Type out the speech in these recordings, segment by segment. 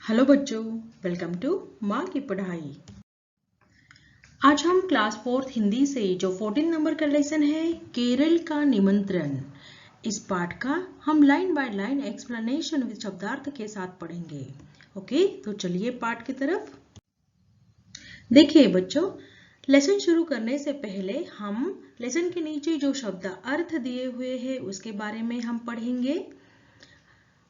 Hello बच्चों, welcome to माँ की पढ़ाई। आज हम क्लास 4th हिंदी से जो 14 नंबर का लेसन है केरल का निमंत्रण, इस पाठ का हम line by line explanation with शब्दार्थ के साथ पढ़ेंगे। ओके, तो चलिए पाठ की तरफ। देखिए बच्चों, लेसन शुरू करने से पहले हम लेसन के नीचे जो शब्द अर्थ दिए हुए हैं उसके बारे में हम पढ़ेंगे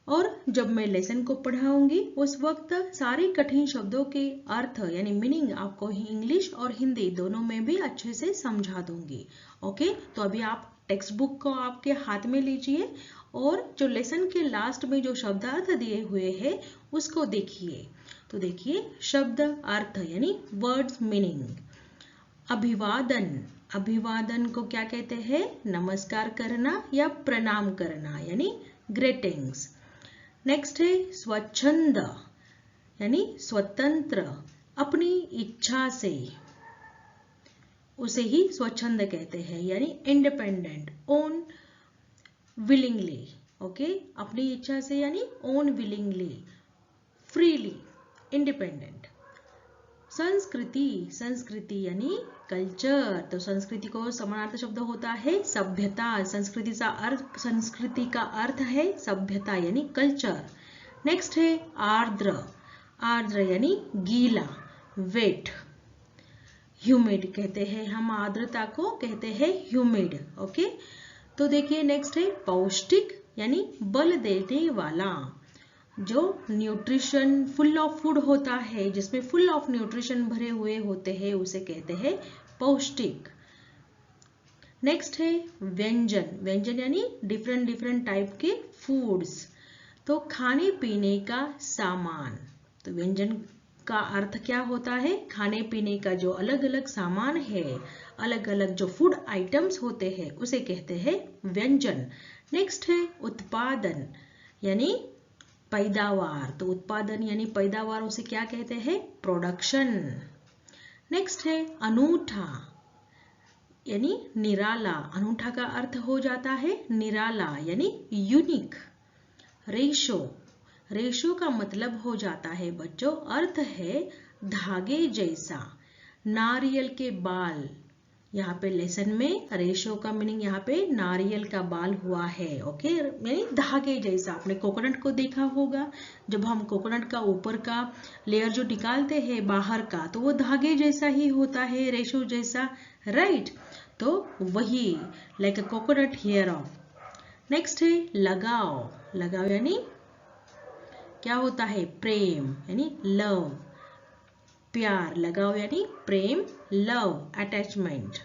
और जब मैं लेसन को पढ़ाऊंगी उस वक्त सारे कठिन शब्दों के अर्थ यानी मीनिंग आपको इंग्लिश और हिंदी दोनों में भी अच्छे से समझा दूंगी। ओके, तो अभी आप टेक्स्ट बुक को आपके हाथ में लीजिए और जो लेसन के लास्ट में जो शब्द अर्थ दिए हुए हैं उसको देखिए। तो देखिए शब्द अर्थ यानी वर्ड्स मीनिंग। अभिवादन, अभिवादन को क्या कहते हैं? नमस्कार करना या प्रणाम करना यानी ग्रीटिंग्स। नेक्स्ट है स्वच्छंद यानी स्वतंत्र, अपनी इच्छा से, उसे ही स्वच्छंद कहते हैं यानी इंडिपेंडेंट, ओन विलिंगली। ओके, अपनी इच्छा से यानी ओन विलिंगली, फ्रीली, इंडिपेंडेंट। संस्कृति, संस्कृति यानी कल्चर, तो संस्कृति को समानार्थक शब्द होता है सभ्यता। संस्कृति का अर्थ है सभ्यता यानी कल्चर। नेक्स्ट है आर्द्र, आर्द्र यानी गीला, वेट। ह्यूमिड कहते हैं हम, आर्द्रता को कहते हैं ह्यूमिड। ओके, तो देखिए नेक्स्ट है पौष्टिक यानी बल देने वाला, जो न्यूट्रिशन फुल ऑफ फूड होता है, जिसमें फुल ऑफ न्यूट्रिशन भरे हुए होते हैं, उसे कहते हैं पौष्टिक। नेक्स्ट है व्यंजन, व्यंजन यानी डिफरेंट डिफरेंट टाइप के फूड्स, तो खाने पीने का सामान। तो व्यंजन का अर्थ क्या होता है? खाने पीने का जो अलग अलग सामान है, अलग अलग जो फूड आइटम्स होते हैं उसे कहते हैं व्यंजन। नेक्स्ट है उत्पादन यानी पैदावार, तो उत्पादन यानी पैदावार उसे क्या कहते हैं? प्रोडक्शन। नेक्स्ट है अनूठा यानी निराला, अनूठा का अर्थ हो जाता है निराला यानी यूनिक। रेशो, रेशो का मतलब हो जाता है बच्चों, अर्थ है धागे जैसा, नारियल के बाल। यहाँ पे लेसन में रेशो का मीनिंग यहाँ पे नारियल का बाल हुआ है। ओके, यानी धागे जैसा। आपने कोकोनट को देखा होगा, जब हम कोकोनट का ऊपर का लेयर जो निकालते हैं बाहर का, तो वो धागे जैसा ही होता है, रेशो जैसा, राइट? तो वही like a coconut hair of. Next है लगाव, लगाव यानी क्या होता है? प्रेम यानी लव, प्यार। लगाव यानी प्रेम, लव, अटैचमेंट।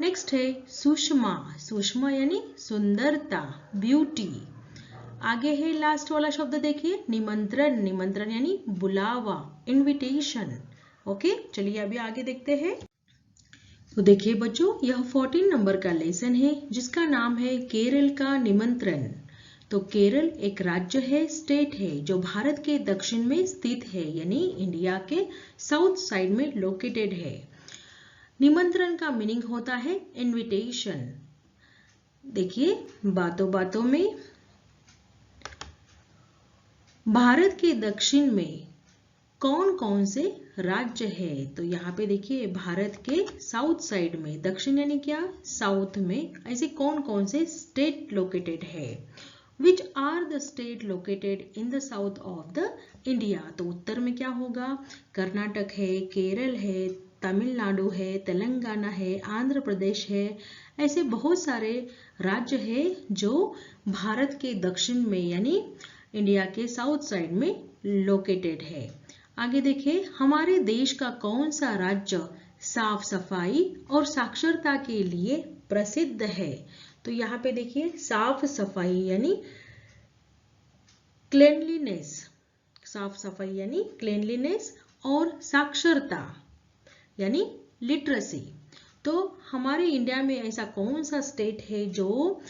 नेक्स्ट है सुषमा, सुषमा यानी सुंदरता, ब्यूटी। आगे है लास्ट वाला शब्द देखिए निमंत्रण, निमंत्रण यानी बुलावा, इनविटेशन। ओके, चलिए अभी आगे देखते हैं। तो देखिए बच्चों, यह 14 नंबर का लेसन है जिसका नाम है केरल का निमंत्रण। तो केरल एक राज्य है, स्टेट है, जो भारत के दक्षिण में स्थित है यानी इंडिया के साउथ साइड में लोकेटेड है। निमंत्रण का मीनिंग होता है इनविटेशन। देखिए बातों बातों में, भारत के दक्षिण में कौन कौन से राज्य है? तो यहाँ पे देखिए भारत के साउथ साइड में, दक्षिण यानी क्या? साउथ में, ऐसे कौन कौन से स्टेट लोकेटेड है? Which are the state located in the south of the India? तो उत्तर में क्या होगा? कर्नाटक है, केरल है, तमिलनाडु है, तेलंगाना है, आंध्र प्रदेश है। ऐसे बहुत सारे राज्य है जो भारत के दक्षिण में यानी इंडिया के साउथ साइड में लोकेटेड है। आगे देखिए, हमारे देश का कौन सा राज्य साफ सफाई और साक्षरता के लिए प्रसिद्ध है? तो यहाँ पे देखिए साफ सफाई यानी क्लेनलीनेस, साफ सफाई यानी क्लेनलीनेस, और साक्षरता यानी लिटरेसी। तो हमारे इंडिया में ऐसा कौन सा स्टेट है जो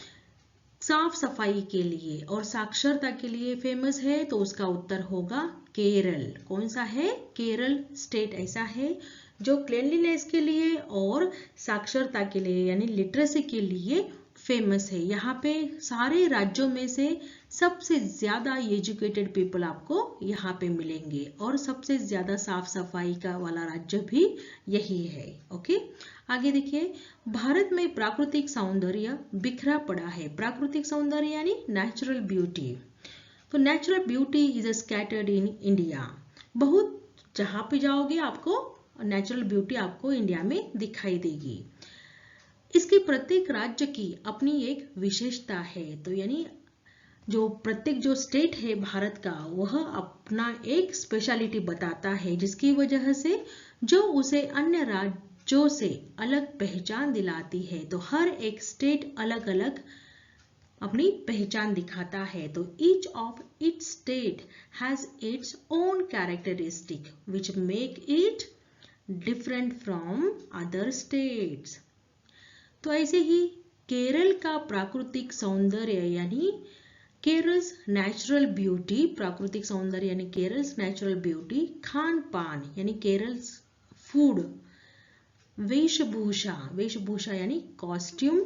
साफ सफाई के लिए और साक्षरता के लिए फेमस है? तो उसका उत्तर होगा केरल। कौन सा है? केरल स्टेट ऐसा है जो क्लेनलीनेस के लिए और साक्षरता के लिए यानी लिटरेसी के लिए फेमस है। यहाँ पे सारे राज्यों में से सबसे ज्यादा एजुकेटेड पीपल आपको यहाँ पे मिलेंगे और सबसे ज्यादा साफ सफाई का वाला राज्य भी यही है। ओके, आगे देखिए, भारत में प्राकृतिक सौंदर्य बिखरा पड़ा है। प्राकृतिक सौंदर्य यानी नेचुरल ब्यूटी। तो natural beauty is scattered in India. बहुत जहां पे जाओगे आपको नेचुरल ब्यूटी आपको इंडिया में दिखाई देगी। इसकी प्रत्येक राज्य की अपनी एक विशेषता है। तो यानी जो प्रत्येक जो स्टेट है भारत का वह अपना एक स्पेशलिटी बताता है, जिसकी वजह से जो उसे अन्य राज्यों से अलग पहचान दिलाती है। तो हर एक स्टेट अलग अलग अपनी पहचान दिखाता है। तो each of its state has its own characteristic which make it different from other states। तो ऐसे ही केरल का प्राकृतिक सौंदर्य यानी केरल्स नेचुरल ब्यूटी, प्राकृतिक सौंदर्य यानी केरल्स नेचुरल ब्यूटी, खान पान यानी केरल्स फूड, वेशभूषा, वेशभूषा यानी कॉस्ट्यूम,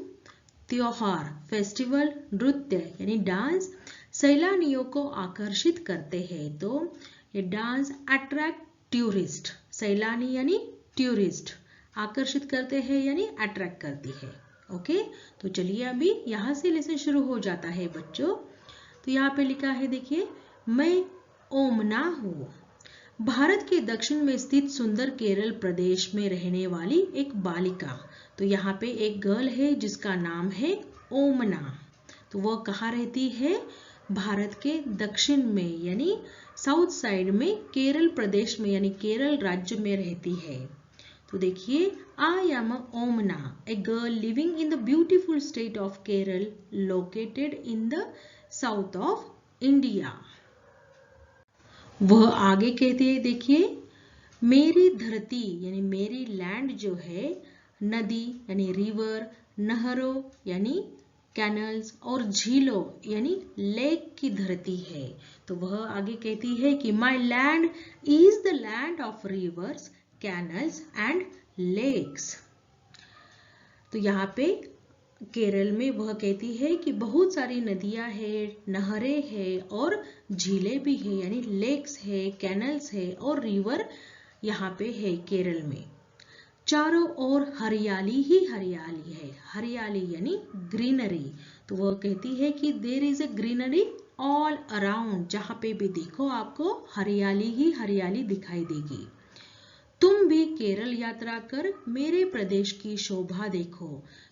त्योहार फेस्टिवल, नृत्य यानी डांस सैलानियों को आकर्षित करते हैं। तो ये डांस अट्रैक्ट टूरिस्ट, सैलानी यानी टूरिस्ट, आकर्षित करते हैं यानी अट्रैक्ट करती है। ओके, तो चलिए अभी यहाँ से लेसन शुरू हो जाता है बच्चों। तो यहाँ पे लिखा है देखिए, मैं ओमना हूँ। भारत के दक्षिण में स्थित सुंदर केरल प्रदेश में रहने वाली एक बालिका। तो यहाँ पे एक गर्ल है जिसका नाम है ओमना। तो वह कहाँ रहती है? भारत के दक्षिण में यानी साउथ साइड में केरल प्रदेश में यानी केरल राज्य में रहती है। तो देखिए, I am ओमना, a girl living in the beautiful state of Kerala located in the south of India. वह आगे कहते हैं देखिए, मेरी धरती यानी मेरी लैंड जो है, नदी यानी रिवर, नहरों यानी कैनल्स और झीलों यानी लेक की धरती है। तो वह आगे कहती है कि my land is the land of rivers, canals and lakes. तो यहाँ पे केरल में वह कहती है कि बहुत सारी नदियां हैं, नहरें हैं और झीलें भी है यानी लेक्स है, कैनल्स है और रिवर यहाँ पे है केरल में। चारों ओर हरियाली ही हरियाली है, हरियाली यानी ग्रीनरी। तो वह कहती है कि there is a greenery all around, जहाँ पे भी देखो आपको हरियाली ही हरियाली दिखाई देगी। तुम भी केरल यात्रा कर मेरे प्रदेश की शोभा देखो।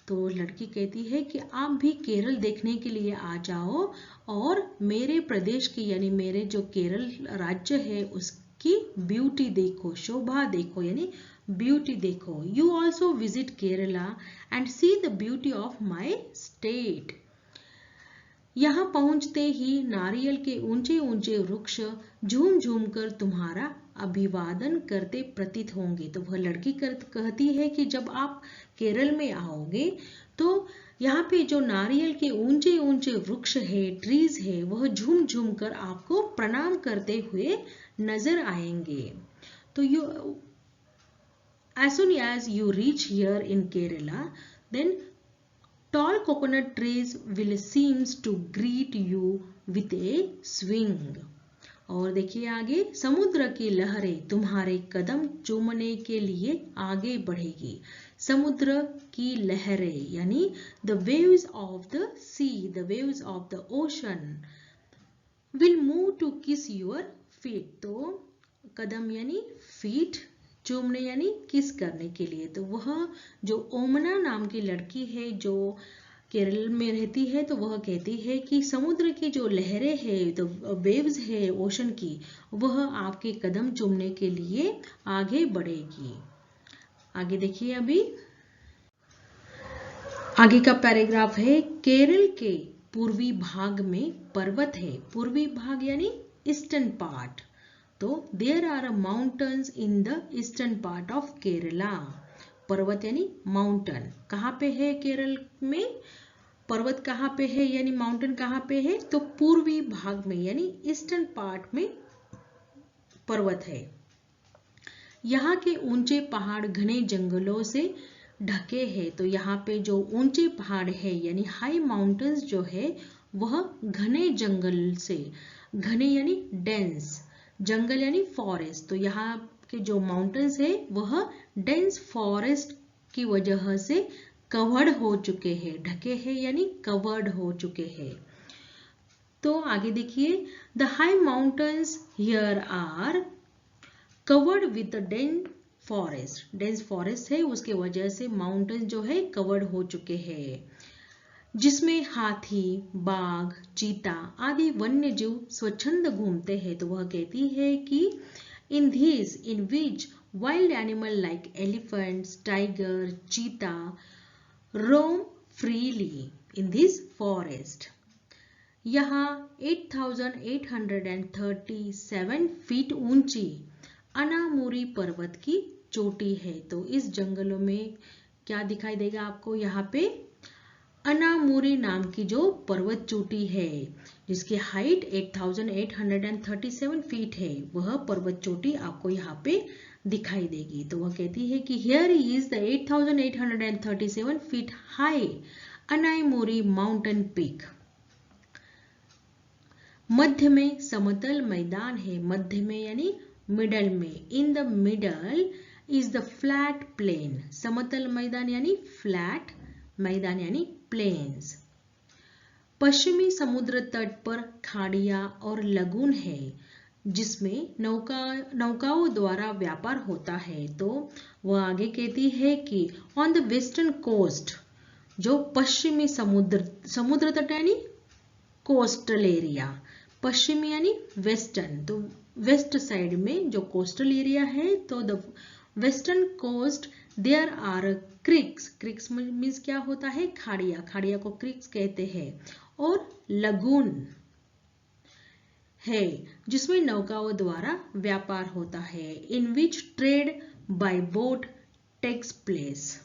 तो लड़की कहती है कि आप भी केरल देखने के लिए आ जाओ और मेरे प्रदेश की यानी मेरे जो केरल राज्य है उसकी ब्यूटी देखो, शोभा देखो यानी ब्यूटी देखो। You also visit Kerala and see the beauty of my state. यहाँ पहुंचते ही नारियल के ऊंचे ऊंचे वृक्ष झूम झूम कर तुम्हारा अभिवादन करते प्रतीत होंगे। तो वह लड़की कहती है कि जब आप केरल में आओगे तो यहाँ पे जो नारियल के ऊंचे ऊंचे वृक्ष है, ट्रीज है, वह झूम झूम कर आपको प्रणाम करते हुए नजर आएंगे। तो as soon as you reach here in Kerala, then tall coconut trees will seems to greet you with a swing। और देखिए आगे, समुद्र की लहरें तुम्हारे कदम चूमने के लिए आगे बढ़ेगी। समुद्र की लहरें यानी the waves of the sea, the waves of the ocean will move to kiss your feet। तो कदम यानी feet, चूमने यानी किस करने के लिए। तो वह जो ओमना नाम की लड़की है जो केरल में रहती है, तो वह कहती है कि समुद्र की जो लहरें है, तो वेव्स है ओशन की, वह आपके कदम चूमने के लिए आगे बढ़ेगी। आगे देखिए, अभी आगे का पैराग्राफ है, केरल के पूर्वी भाग में पर्वत है। पूर्वी भाग यानी ईस्टर्न पार्ट। तो there are mountains in the eastern part of Kerala. पर्वत यानी माउंटेन। कहाँ पे है केरल में? पर्वत कहाँ पे है यानी माउंटेन कहाँ पे है? तो पूर्वी भाग में यानी ईस्टर्न पार्ट में पर्वत है। यहाँ के ऊंचे पहाड़ घने जंगलों से ढके हैं। तो यहाँ पे जो ऊंचे पहाड़ है यानी हाई माउंटेन्स जो है वह घने जंगल से, घने यानी डेंस, जंगल यानी फॉरेस्ट, तो यहाँ के जो माउंटेन्स है वह डेंस फॉरेस्ट की वजह से कवर्ड हो चुके हैं, ढके हैं यानी कवर्ड हो चुके हैं। तो आगे देखिए, the high mountains here are covered with the dense forest, dense forest है उसके वजह से माउंटेन जो है कवर्ड हो चुके हैं, जिसमें हाथी, बाघ, चीता आदि वन्य जीव स्वच्छंद घूमते हैं। तो वह कहती है कि इन these in which wild animal like elephants, tiger, cheetah roam freely in this forest. यहाँ 8,837 फीट ऊंची अनामुरी पर्वत की चोटी है। तो इस जंगलों में क्या दिखाई देगा आपको, यहाँ पे अनामुरी नाम की जो पर्वत चोटी है जिसकी हाइट 8,837 फीट है, वह पर्वत चोटी आपको यहाँ पे दिखाई देगी। तो वह कहती है कि here is the 8,837 feet high Anamudi mountain peak. मध्य में समतल मैदान है, मध्य में यानी मिडल में, in the middle is the flat plain, समतल मैदान यानी फ्लैट, मैदान यानी प्लेन्स। पश्चिमी समुद्र तट पर खाड़ियां और लगून है जिसमें नौकाओं द्वारा व्यापार होता है। तो वह आगे कहती है कि ऑन द वेस्टर्न कोस्ट, जो पश्चिमी समुद्र तट यानी कोस्टल एरिया, पश्चिमी यानी वेस्टर्न, तो वेस्ट साइड में जो कोस्टल एरिया है, तो the western coast there are creeks, creeks means क्या होता है, खाड़िया, खाड़िया को क्रिक्स कहते हैं, और लगून है जिसमें नौकाओं द्वारा व्यापार होता है, in which trade by boat takes place.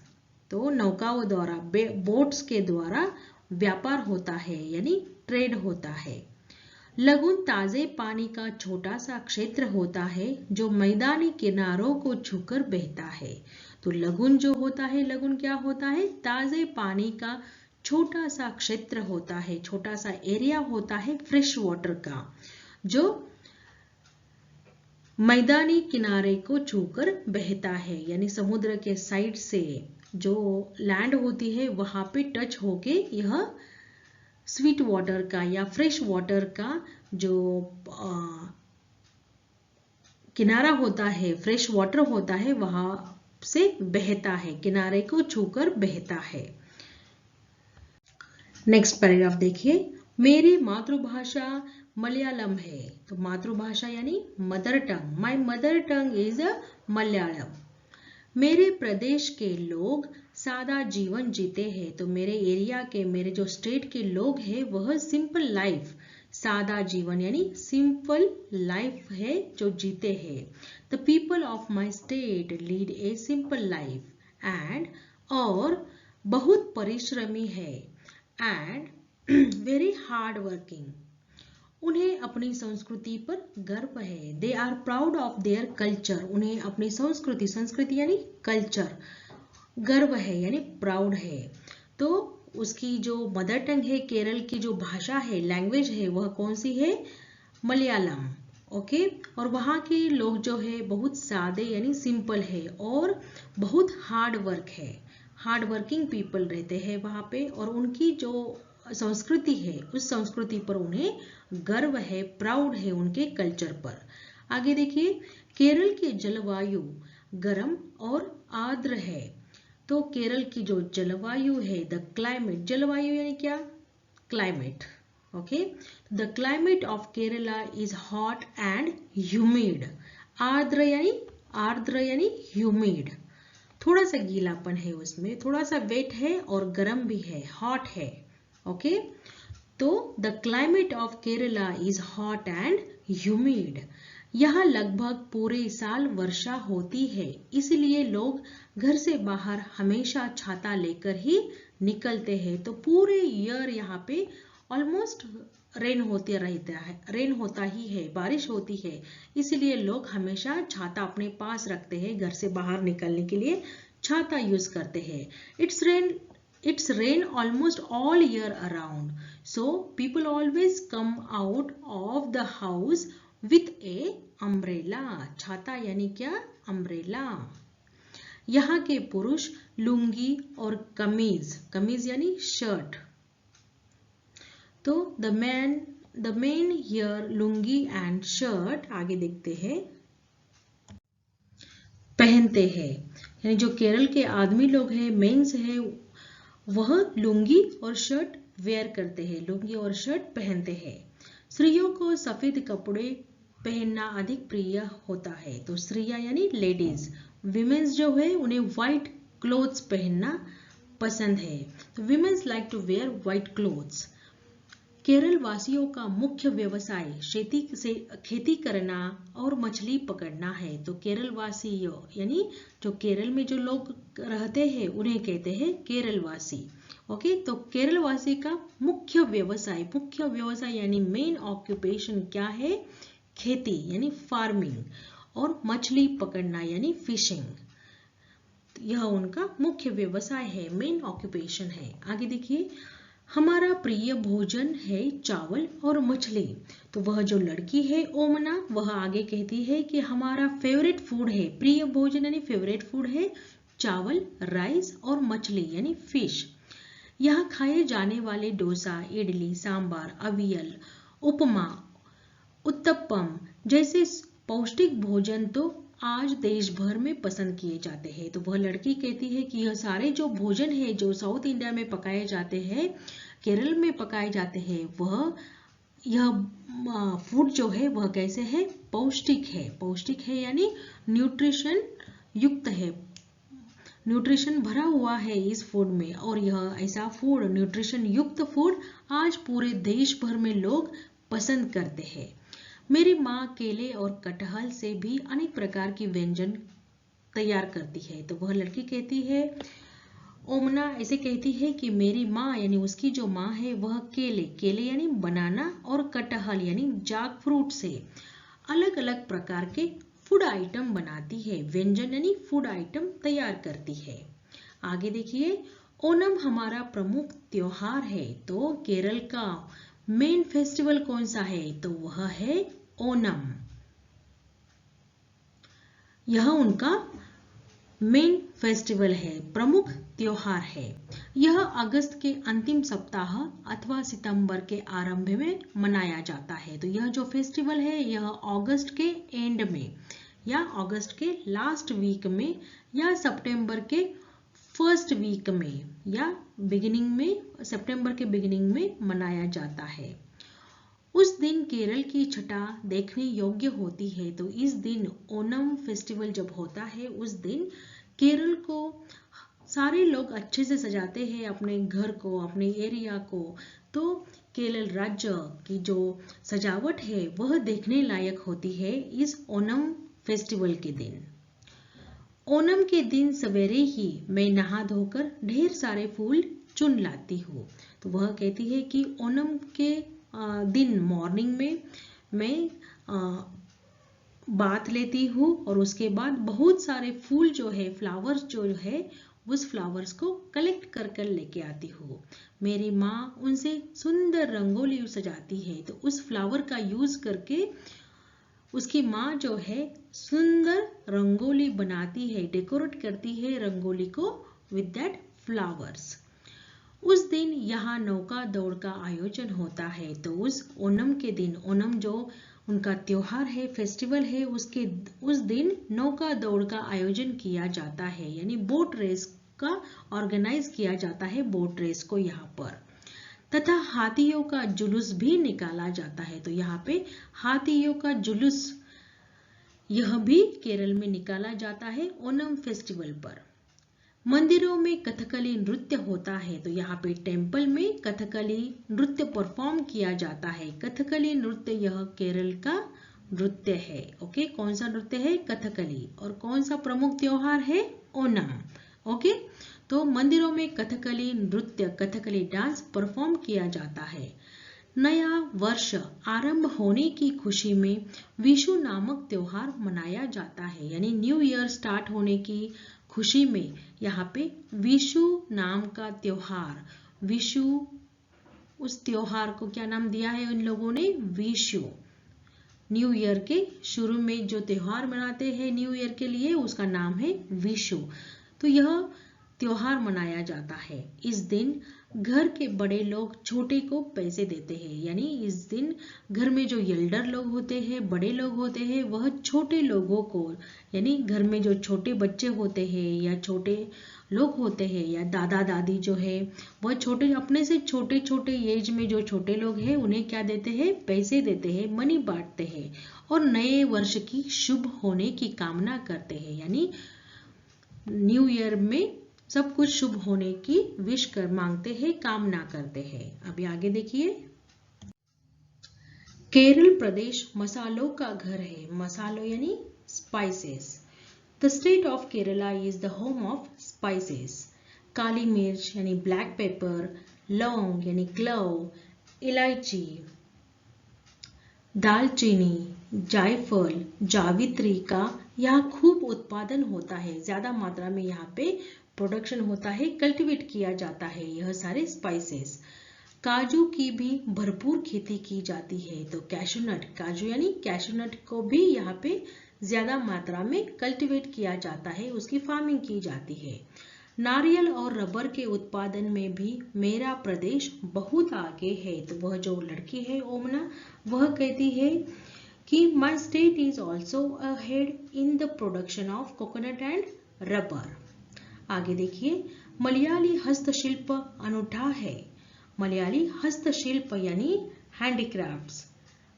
तो नौकाओं द्वारा, बोट्स के द्वारा व्यापार होता है यानी ट्रेड होता है। लगून ताजे पानी का छोटा सा क्षेत्र होता है जो मैदानी किनारों को छूकर बहता है। तो लगून जो होता है, लगून क्या होता है, ताजे पानी का छोटा सा क्षेत्र होता है, छोटा सा एरिया होता है फ्रेश वाटर का, जो मैदानी किनारे को छूकर बहता है, यानी समुद्र के साइड से जो लैंड होती है वहां पे टच होके यह स्वीट वाटर का या फ्रेश वाटर का जो किनारा होता है, फ्रेश वाटर होता है, वहां से बहता है, किनारे को छूकर बहता है। नेक्स्ट पैराग्राफ देखिए, मेरी मातृभाषा मलयालम है। तो मातृभाषा यानी mother tongue, my mother tongue is a Malayalam. मेरे प्रदेश के लोग सादा जीवन जीते हैं। तो मेरे एरिया के, मेरे जो स्टेट के लोग हैं वह सिंपल लाइफ, सादा जीवन यानी सिंपल लाइफ है जो जीते हैं। The people of my state lead a simple life and, और बहुत परिश्रमी है, एंड वेरी हार्ड वर्किंग। उन्हें अपनी संस्कृति पर गर्व है। They are proud of their culture. उन्हें अपनी संस्कृति, संस्कृति यानी कल्चर, गर्व है यानी प्राउड है। तो उसकी जो मदर टंग है, केरल की जो भाषा है, लैंग्वेज है, वह कौन सी है, मलयालम। ओके, और वहाँ के लोग जो है बहुत सादे यानी सिंपल है, और बहुत हार्ड वर्क है, हार्ड वर्किंग पीपल रहते हैं वहाँ पे, और उनकी जो संस्कृति है उस संस्कृति पर उन्हें गर्व है, प्राउड है उनके कल्चर पर। आगे देखिए, केरल की जलवायु गर्म और आर्द्र है। तो केरल की जो जलवायु है, द क्लाइमेट, जलवायु यानी क्या, climate. Okay, the climate of Kerala is hot and humid. आर्द्र यानी ह्यूमिड, थोड़ा सा गीलापन है उसमें, थोड़ा सा वेट है और गर्म भी है, हॉट है। ओके, तो the climate of Kerala is hot and humid. यहाँ लगभग पूरे साल वर्षा होती है, इसलिए लोग घर से बाहर हमेशा छाता लेकर ही निकलते हैं। तो पूरे ईयर यहाँ पे ऑलमोस्ट रेन होते रहता है, रेन होता ही है, बारिश होती है, इसलिए लोग हमेशा छाता अपने पास रखते हैं, घर से बाहर निकलने के लिए छाता यूज करते हैं। It's rain It's rain almost all year around. So people always come out of the house with a umbrella. छाता यानी क्या? Umbrella. यहाँ के पुरुष लुंगी और कमीज, कमीज यानी शर्ट, तो the men here lungi and shirt, आगे देखते हैं, पहनते हैं। यानी जो केरल के आदमी लोग हैं, मेंस हैं, वह लुंगी और शर्ट वेयर करते हैं, लुंगी और शर्ट पहनते हैं। स्त्रियों को सफेद कपड़े पहनना अधिक प्रिय होता है। तो स्त्रियां यानी लेडीज, विमेन्स जो है उन्हें व्हाइट क्लोथ्स पहनना पसंद है। तो womens like to wear white clothes. Kerala वासियों का मुख्य व्यवसाय खेती करना और मछली पकड़ना है। तो केरल वासी यानी जो केरल में जो लोग रहते हैं उन्हें कहते हैं केरल वासी। ओके, तो केरल वासी का मुख्य व्यवसाय यानी मेन ऑक्यूपेशन क्या है? खेती यानी फार्मिंग, और मछली पकड़ना यानी फिशिंग। यह उनका मुख्य व्यवसाय है, मेन ऑक्यूपेशन है। आगे देखिए, हमारा प्रिय भोजन है चावल और मछली। तो वह जो लड़की है ओमना, वह आगे कहती है कि हमारा फेवरेट फूड है, प्रिय भोजन यानी फेवरेट फूड है चावल, राइस और मछली यानी फिश। यहाँ खाए जाने वाले डोसा, इडली, सांबार, अवियल, उपमा, उत्तपम जैसे पौष्टिक भोजन तो आज देश भर में पसंद किए जाते हैं। तो वह लड़की कहती है कि यह सारे जो भोजन है जो साउथ इंडिया में पकाए जाते हैं, केरल में पकाए जाते हैं, यह फूड जो है वह कैसे है? पौष्टिक है यानी न्यूट्रिशन युक्त है, न्यूट्रिशन भरा हुआ है इस फूड में। और यह ऐसा फूड, न्यूट्रिशन युक्त फूड आज पूरे देश भर में लोग पसंद करते हैं। मेरी माँ केले और कटहल से भी अनेक प्रकार की व्यंजन तैयार करती है। तो वह लड़की कहती है, ओमना ऐसे कहती है कि मेरी माँ यानी उसकी जो माँ है वह केले यानी बनाना और कटहल यानी जैक फ्रूट से अलग अलग प्रकार के फूड आइटम बनाती है, व्यंजन यानी फूड आइटम तैयार करती है। आगे देखिए, ओणम हमारा प्रमुख त्योहार है। तो केरल का मेन फेस्टिवल कौन सा है? तो वह है ओणम। यह उनका मेन फेस्टिवल है, प्रमुख त्योहार है। यह अगस्त के अंतिम सप्ताह अथवा सितंबर के आरंभ में मनाया जाता है। तो यह जो फेस्टिवल है यह अगस्त के एंड में या अगस्त के लास्ट वीक में या सितंबर के फर्स्ट वीक में या बिगिनिंग में, सितंबर के बिगिनिंग में मनाया जाता है। उस दिन केरल की छटा देखने योग्य होती है। तो इस दिन ओणम फेस्टिवल जब होता है उस दिन केरल को सारे लोग अच्छे से सजाते हैं, अपने घर को, अपने एरिया को। तो केरल राज्य की जो सजावट है वह देखने लायक होती है इस ओणम फेस्टिवल के दिन। ओणम के दिन सवेरे ही मैं नहा धोकर ढेर सारे फूल चुन लाती हूँ। तो वह कहती है कि ओणम के दिन मॉर्निंग में मैं बाथ लेती हूँ और उसके बाद बहुत सारे फूल जो है, फ्लावर्स जो है, उस फ्लावर्स को कलेक्ट कर कर लेके आती हूँ। मेरी माँ उनसे सुंदर रंगोली सजाती है। तो उस फ्लावर का यूज करके उसकी माँ जो है सुंदर रंगोली बनाती है, डेकोरेट करती है रंगोली को विद दैट फ्लावर्स। उस दिन यहाँ नौका दौड़ का आयोजन होता है। तो उस ओणम के दिन, ओणम जो उनका त्योहार है, फेस्टिवल है, उस दिन नौका दौड़ का आयोजन किया जाता है, यानी बोट रेस का ऑर्गेनाइज किया जाता है, बोट रेस को यहाँ पर। तथा हाथियों का जुलूस भी निकाला जाता है। तो यहाँ पे हाथियों का जुलूस यह भी केरल में निकाला जाता है ओणम फेस्टिवल पर। मंदिरों में कथकली नृत्य होता है। तो यहाँ पे टेम्पल में कथकली नृत्य परफॉर्म किया जाता है। कथकली नृत्य यह केरल का नृत्य है। ओके, कौन सा नृत्य है? कथकली। और कौन सा प्रमुख त्योहार है? ओणम। ओके, तो मंदिरों में कथकली नृत्य, कथकली डांस परफॉर्म किया जाता है। नया वर्ष आरंभ होने की खुशी में विशु नामक त्योहार मनाया जाता है, यानी न्यू ईयर स्टार्ट होने की खुशी में यहाँ पे विशु नाम का त्योहार, विशु, उस त्योहार को क्या नाम दिया है उन लोगों ने, विशु। न्यू ईयर के शुरू में जो त्योहार मनाते हैं न्यू ईयर के लिए, उसका नाम है विशु। तो यह त्योहार मनाया जाता है। इस दिन घर के बड़े लोग छोटे को पैसे देते हैं, यानी इस दिन घर में जो एल्डर लोग होते हैं, बड़े लोग होते हैं, वह छोटे लोगों को, यानी घर में जो छोटे बच्चे होते हैं या छोटे लोग होते हैं या दादा दादी जो है, वह छोटे, अपने से छोटे छोटे एज में जो छोटे लोग हैं उन्हें क्या देते हैं, पैसे देते हैं, मनी बांटते हैं और नए वर्ष की शुभ होने की कामना करते हैं, यानी न्यू ईयर में सब कुछ शुभ होने की विश कर मांगते हैं, कामना करते हैं। अभी आगे देखिए, केरल प्रदेश मसालों का घर है। मसालों यानी spices. The state of Kerala is the home of spices. काली मिर्च यानी ब्लैक पेपर, लौंग यानी क्लव, इलायची, दालचीनी, जायफल, जावित्री का यहाँ खूब उत्पादन होता है, ज्यादा मात्रा में यहाँ पे प्रोडक्शन होता है, कल्टीवेट किया जाता है यह सारे स्पाइसेस। काजू की भी भरपूर खेती की जाती है। तो कैशूनट, काजू यानी कैशूनट को भी यहाँ पे ज्यादा मात्रा में कल्टीवेट किया जाता है, उसकी फार्मिंग की जाती है। नारियल और रबर के उत्पादन में भी मेरा प्रदेश बहुत आगे है। तो वह जो लड़की है ओमना, वह कहती है कि my state is also ahead in the production of coconut and rubber. आगे देखिए, मलयाली हस्तशिल्प अनूठा है। मलयाली हस्तशिल्प यानी हैंडीक्राफ्ट्स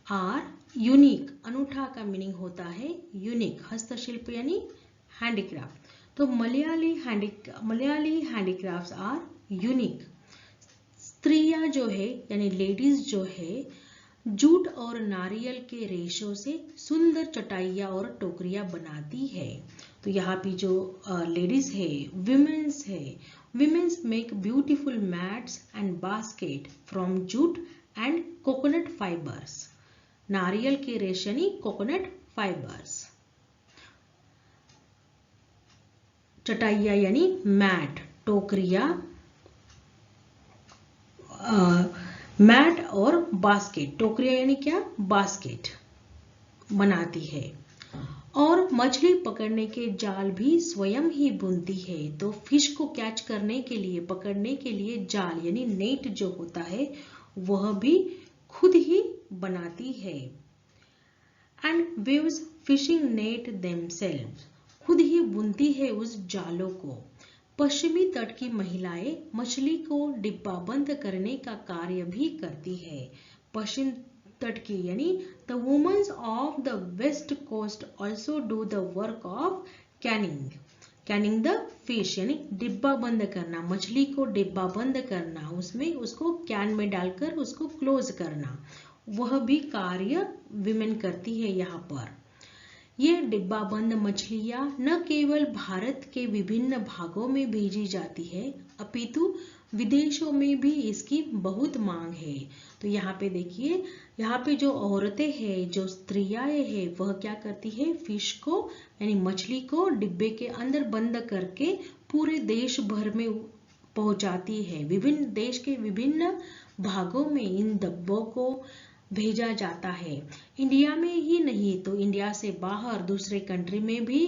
आर यूनिक। अनूठा का मीनिंग होता है यूनिक, हस्तशिल्प यानी हैंडीक्राफ्ट। तो मलयाली हैंडीक्राफ्ट्स आर यूनिक। स्त्रियां जो है यानी लेडीज जो है, जूट और नारियल के रेशों से सुंदर चटाइयाँ और टोकरियां बनाती है। तो यहाँ पे जो लेडीज है, विमेन्स है, women's make beautiful mats and basket from jute and coconut fibres. नारियल के रेशे यानी कोकोनट फाइबर्स। चटाइयाँ यानी मैट, टोकरियां, मैट और बास्केट, टोकरियां यानी क्या, बास्केट बनाती है। और मछली पकड़ने के जाल भी स्वयं ही बुनती है। तो फिश को कैच करने के लिए, पकड़ने के लिए जाल यानी नेट जो होता है वह भी खुद ही बनाती है। And weaves fishing net themselves, खुद ही बुनती है उस जालों को। पश्चिमी तट की महिलाएं मछली को डिब्बाबंद करने का कार्य भी करती है। पश्चिम तट की यानी the womens of the west coast also do the work of canning the fish, यानी डिब्बा बंद करना, मछली को डिब्बा बंद करना, उसमें उसको कैन में डालकर उसको क्लोज करना, वह भी कार्य विमेन करती है यहाँ पर। ये डिब्बाबंद मछलियां न केवल भारत के विभिन्न भागों में भेजी जाती है, अपितु विदेशों में भी इसकी बहुत मांग है। तो यहाँ पे देखिए, यहाँ पे जो औरतें हैं, जो स्त्रियां हैं, वह क्या करती है, फिश को यानी मछली को डिब्बे के अंदर बंद करके पूरे देश भर में पहुंचाती है। विभिन्न देश के विभिन्न भागों में इन डब्बों को भेजा जाता है। इंडिया में ही नहीं तो इंडिया से बाहर दूसरे कंट्री में भी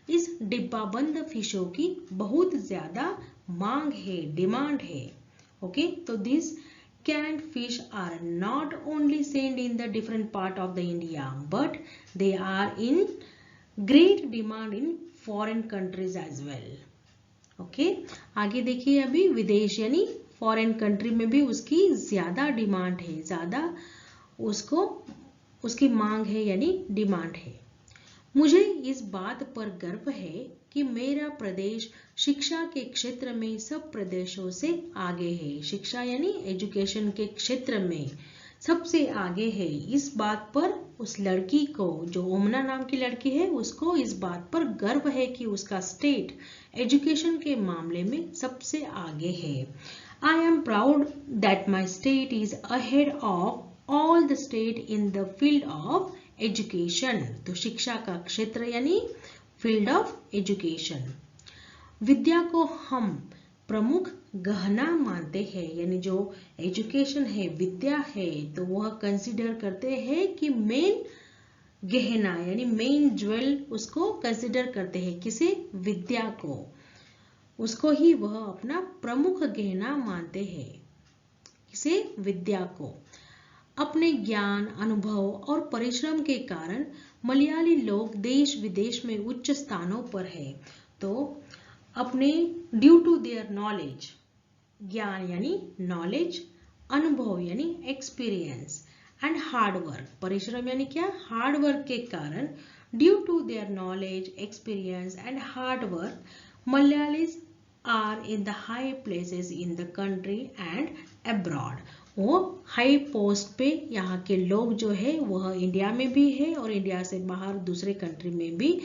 इस डिब्बाबंद फिशों की बहुत ज्यादा मांग है, डिमांड है। ओके, तो this canned fish are not only sent in the different part of the India, but they are in great demand in foreign countries as well. Okay, आगे देखिए, अभी विदेश यानी फॉरेन कंट्री में भी उसकी ज्यादा डिमांड है, ज्यादा उसकी मांग है यानी डिमांड है। मुझे इस बात पर गर्व है कि मेरा प्रदेश शिक्षा के क्षेत्र में सब प्रदेशों से आगे है। शिक्षा यानी एजुकेशन के क्षेत्र में सबसे आगे है। इस बात पर उस लड़की को, जो ओमना नाम की लड़की है, उसको इस बात पर गर्व है कि उसका स्टेट एजुकेशन के मामले में सबसे आगे है। I am proud that my state is ahead of all the state in the field of education. तो शिक्षा का क्षेत्र यानी field of education. विद्या को हम प्रमुख गहना मानते हैं, यानी जो एजुकेशन है, विद्या है, तो वह कंसिडर करते हैं कि मेन गहना यानी मेन ज्वेल उसको कंसिडर करते हैं, किसे? विद्या को, उसको ही वह अपना प्रमुख गहना मानते हैं, किसे? विद्या को। अपने ज्ञान, अनुभव और परिश्रम के कारण मलयाली लोग देश विदेश में उच्च स्थानों पर है। तो अपने ड्यू टू देयर नॉलेज, ज्ञान यानी नॉलेज, अनुभव यानी एक्सपीरियंस, एंड हार्ड वर्क, परिश्रम यानी क्या? हार्ड वर्क के कारण, due to their knowledge, experience and hard work, Malayalis are in the high places in the country and abroad. वो हाई पोस्ट पे यहाँ के लोग जो है वह इंडिया में भी है और इंडिया से बाहर दूसरे कंट्री में भी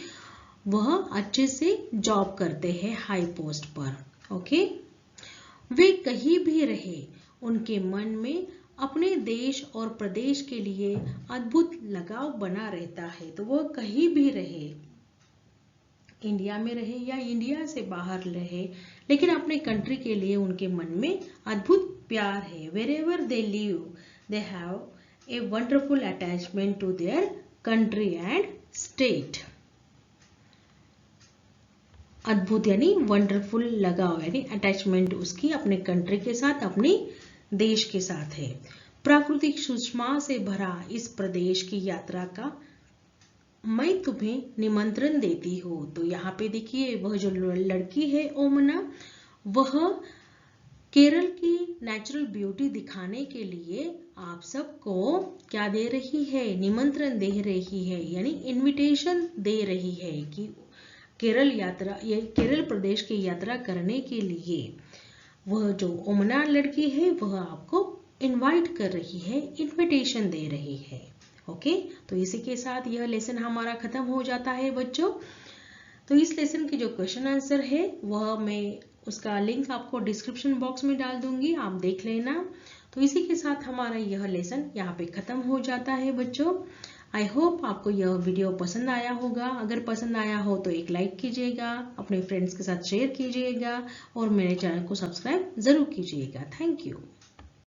वह अच्छे से जॉब करते हैं हाई पोस्ट पर। ओके, वे कहीं भी रहे, उनके मन में अपने देश और प्रदेश के लिए अद्भुत लगाव बना रहता है। तो वह कहीं भी रहे, इंडिया में रहे या इंडिया से बाहर रहे, लेकिन अपने कंट्री के लिए उनके मन में अद्भुत प्यार है। Wherever they live, they have a wonderful attachment to their country and state. अद्भुत यानी वंडरफुल लगाव यानी अटैचमेंट उसकी अपने कंट्री के साथ, अपने देश के साथ है। प्राकृतिक सुषमा से भरा इस प्रदेश की यात्रा का मैं तुम्हें निमंत्रण देती हूँ। तो यहाँ पे देखिए वह जो लड़की है ओमना, वह केरल की नेचुरल ब्यूटी दिखाने के लिए आप सबको क्या दे रही है? निमंत्रण दे रही है, यानी इनविटेशन दे रही है कि केरल यात्रा, ये केरल प्रदेश की यात्रा करने के लिए वह जो ओमना लड़की है वह आपको इनवाइट कर रही है, इनविटेशन दे रही है। ओके, तो इसी के साथ यह लेसन हमारा खत्म हो जाता है बच्चों। तो इस लेसन के जो क्वेश्चन आंसर है वह मैं उसका लिंक आपको डिस्क्रिप्शन बॉक्स में डाल दूंगी, आप देख लेना। तो इसी के साथ हमारा यह लेसन यहाँ पे खत्म हो जाता है बच्चों। आई होप आपको यह वीडियो पसंद आया होगा। अगर पसंद आया हो तो एक लाइक कीजिएगा, अपने फ्रेंड्स के साथ शेयर कीजिएगा और मेरे चैनल को सब्सक्राइब जरूर कीजिएगा। Thank you.